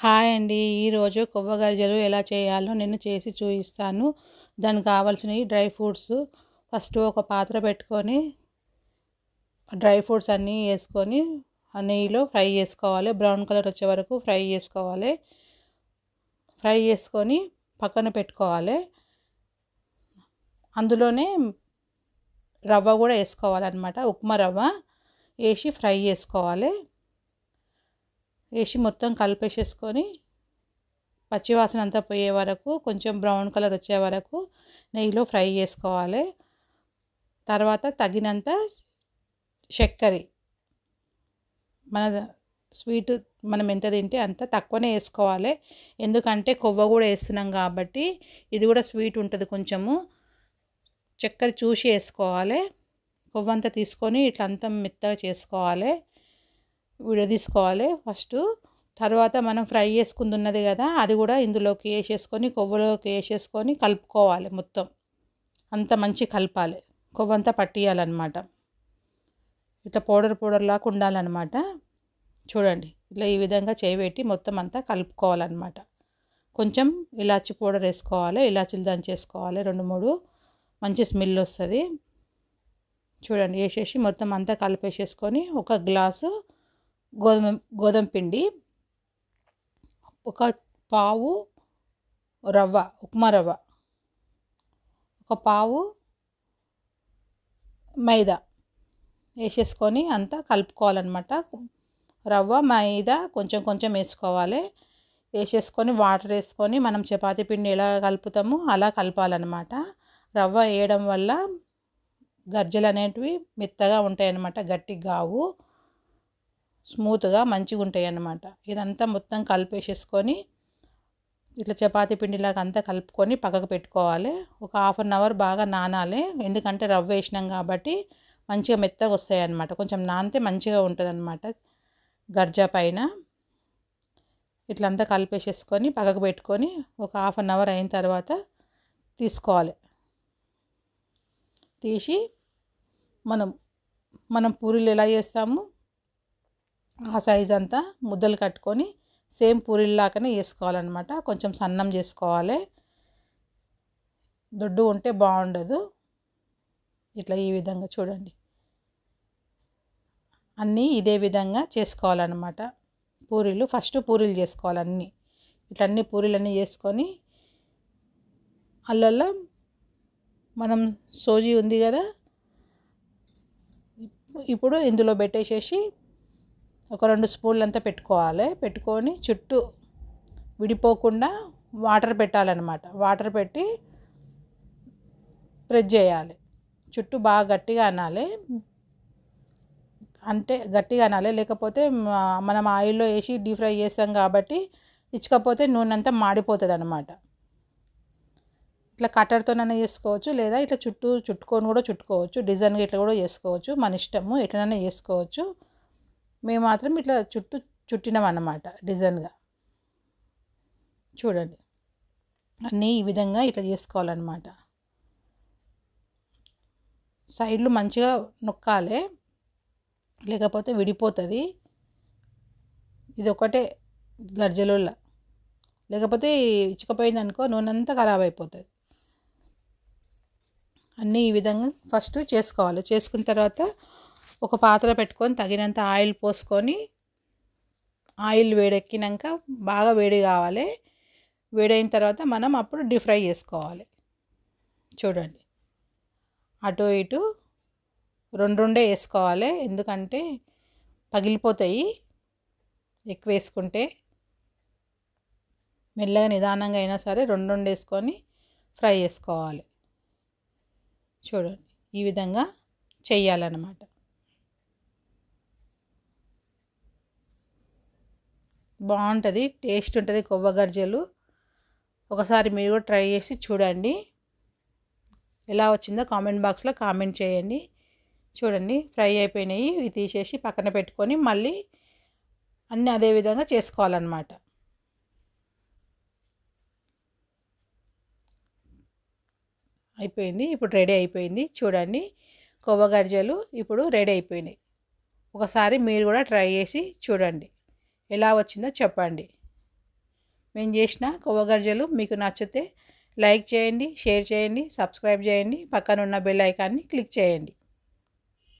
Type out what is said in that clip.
Hi అండి. ఈరోజు కొవ్వ గరిజలు ఎలా చేయాలో నేను చేసి చూపిస్తాను. దానికి కావాల్సినవి డ్రై ఫ్రూట్స్. ఫస్ట్ ఒక పాత్ర పెట్టుకొని డ్రై ఫ్రూట్స్ అన్నీ వేసుకొని ఆ నెయ్యిలో ఫ్రై చేసుకోవాలి. బ్రౌన్ కలర్ వచ్చే వరకు ఫ్రై చేసుకోవాలి. ఫ్రై చేసుకొని పక్కన పెట్టుకోవాలి. అందులోనే రవ్వ కూడా వేసుకోవాలన్నమాట. ఉప్మా రవ్వ వేసి ఫ్రై చేసుకోవాలి. వేసి మొత్తం కలిపేసేసుకొని పచ్చివాసన అంతా పోయే వరకు కొంచెం బ్రౌన్ కలర్ వచ్చే వరకు నెయ్యిలో ఫ్రై చేసుకోవాలి. తర్వాత తగినంత చక్కెర, మన స్వీట్ మనం ఎంత తింటే అంత తక్కువనే వేసుకోవాలి. ఎందుకంటే కొవ్వ కూడా వేస్తున్నాం కాబట్టి ఇది కూడా స్వీట్ ఉంటుంది. కొంచెము చక్కెర చూసి వేసుకోవాలి. కొవ్వంతా తీసుకొని ఇట్లా అంతా మెత్తగా చేసుకోవాలి. విడదీసుకోవాలి ఫస్ట్. తర్వాత మనం ఫ్రై చేసుకుంది ఉన్నది కదా, అది కూడా ఇందులోకి వేసేసుకొని కొవ్వలోకి వేసేసుకొని కలుపుకోవాలి. మొత్తం అంత మంచి కలపాలి. కొవ్వంతా పట్టియాలన్నమాట. ఇట్లా పౌడర్ లాగా ఉండాలన్నమాట. చూడండి, ఇట్లా ఈ విధంగా చేయబెట్టి మొత్తం అంతా కలుపుకోవాలన్నమాట. కొంచెం ఇలాచి పౌడర్ వేసుకోవాలి. ఇలాచీలు దంచేసుకోవాలి 2-3, మంచి స్మెల్ వస్తుంది. చూడండి, వేసేసి మొత్తం అంతా కలిపేసేసుకొని ఒక గ్లాసు గోధుమ పిండి, ఒక పావు రవ్వ, ఉప్మా రవ్వ, ఒక పావు మైదా వేసేసుకొని అంతా కలుపుకోవాలన్నమాట. రవ్వ మైదా కొంచెం కొంచెం వేసుకోవాలి. వేసేసుకొని వాటర్ వేసుకొని మనం చపాతీ పిండి ఎలా కలుపుతామో అలా కలపాలన్నమాట. రవ్వ వేయడం వల్ల గర్జలు అనేటివి మెత్తగా ఉంటాయి అన్నమాట. గట్టిగా కావు, స్మూత్గా మంచిగా ఉంటాయి అన్నమాట. ఇదంతా మొత్తం కలిపేసేసుకొని ఇట్లా చపాతీ పిండిలాగా అంతా కలుపుకొని పక్కకు పెట్టుకోవాలి. ఒక 1/2 అవర్ బాగా నానాలి. ఎందుకంటే రవ్వ వేసినాం కాబట్టి మంచిగా మెత్తగా వస్తాయి అన్నమాట. కొంచెం నానితే మంచిగా ఉంటుంది అన్నమాట గర్జా పైన. ఇట్లంతా కలిపేసేసుకొని పక్కకు పెట్టుకొని ఒక 1/2 అవర్ అయిన తర్వాత తీసుకోవాలి. తీసి మనం పూరీలు ఎలా చేస్తాము ఆ సైజ్ అంతా ముద్దలు కట్టుకొని సేమ్ పూరీలాగానే వేసుకోవాలన్నమాట. కొంచెం సన్నం చేసుకోవాలి. దొడ్డు ఉంటే బాగుండదు. ఇట్లా ఈ విధంగా చూడండి, అన్నీ ఇదే విధంగా చేసుకోవాలన్నమాట. పూరీలు ఫస్ట్ పూరీలు చేసుకోవాలి అన్నీ. ఇట్లా అన్ని పూరీలన్నీ చేసుకొని అల్లల్లో మనం సోజీ ఉంది కదా, ఇప్పుడు ఇందులో పెట్టేసేసి ఒక 2 స్పూన్లు అంతా పెట్టుకోవాలి. పెట్టుకొని చుట్టూ విడిపోకుండా వాటర్ పెట్టాలన్నమాట. వాటర్ పెట్టి ప్రెస్ చేయాలి. చుట్టూ బాగా గట్టిగా అనాలి. అంటే గట్టిగా అనాలి, లేకపోతే మనం ఆయిల్లో వేసి డీప్ ఫ్రై చేస్తాం కాబట్టి ఇచ్చకపోతే నూనె అంతా మాడిపోతుంది అన్నమాట. ఇట్లా కట్టర్తోనైనా చేసుకోవచ్చు, లేదా ఇట్లా చుట్టుకొని కూడా చుట్టుకోవచ్చు. డిజైన్గా ఇట్లా కూడా చేసుకోవచ్చు, మన ఇష్టము. ఎట్లనైనా చేసుకోవచ్చు. మేము మాత్రం ఇట్లా చుట్టినాం అన్నమాట డిజైన్గా. చూడండి, అన్నీ ఈ విధంగా ఇట్లా చేసుకోవాలన్నమాట. సైడ్లు మంచిగా నొక్కాలి, లేకపోతే విడిపోతుంది. ఇది ఒకటే గర్జలుల్లా, లేకపోతే ఇచ్చకపోయింది అనుకో నూనె అంతా ఖరాబ్ అయిపోతుంది. అన్నీ ఈ విధంగా ఫస్ట్ చేసుకోవాలి. చేసుకున్న తర్వాత ఒక పాత్ర పెట్టుకొని తగినంత ఆయిల్ పోసుకొని, ఆయిల్ వేడెక్కినాక బాగా వేడి కావాలి. వేడైన తర్వాత మనం అప్పుడు డీప్ ఫ్రై చేసుకోవాలి. చూడండి, అటు ఇటు 2 వేసుకోవాలి. ఎందుకంటే పగిలిపోతాయి ఎక్కువ వేసుకుంటే. మెల్లగా నిదానంగా అయినా సరే 2 వేసుకొని ఫ్రై చేసుకోవాలి. చూడండి, ఈ విధంగా చెయ్యాలన్నమాట. బాగుంటుంది, టేస్ట్ ఉంటుంది కొవ్వ గర్జలు. ఒకసారి మీరు కూడా ట్రై చేసి చూడండి. ఎలా వచ్చిందో కామెంట్ బాక్స్లో కామెంట్ చేయండి. చూడండి, ఫ్రై అయిపోయినాయి. ఇవి తీసేసి పక్కన పెట్టుకొని మళ్ళీ అన్నీ అదే విధంగా చేసుకోవాలన్నమాట. అయిపోయింది, ఇప్పుడు రెడీ అయిపోయింది. చూడండి, కొవ్వ గర్జలు ఇప్పుడు రెడీ అయిపోయినాయి. ఒకసారి మీరు కూడా ట్రై చేసి చూడండి, ఎలా వచ్చిందో చెప్పండి. మేము చేసిన కొవ్వగర్జలు మీకు నచ్చితే లైక్ చేయండి, షేర్ చేయండి, సబ్స్క్రైబ్ చేయండి, పక్కన ఉన్న బెల్ ఐకాన్ని క్లిక్ చేయండి.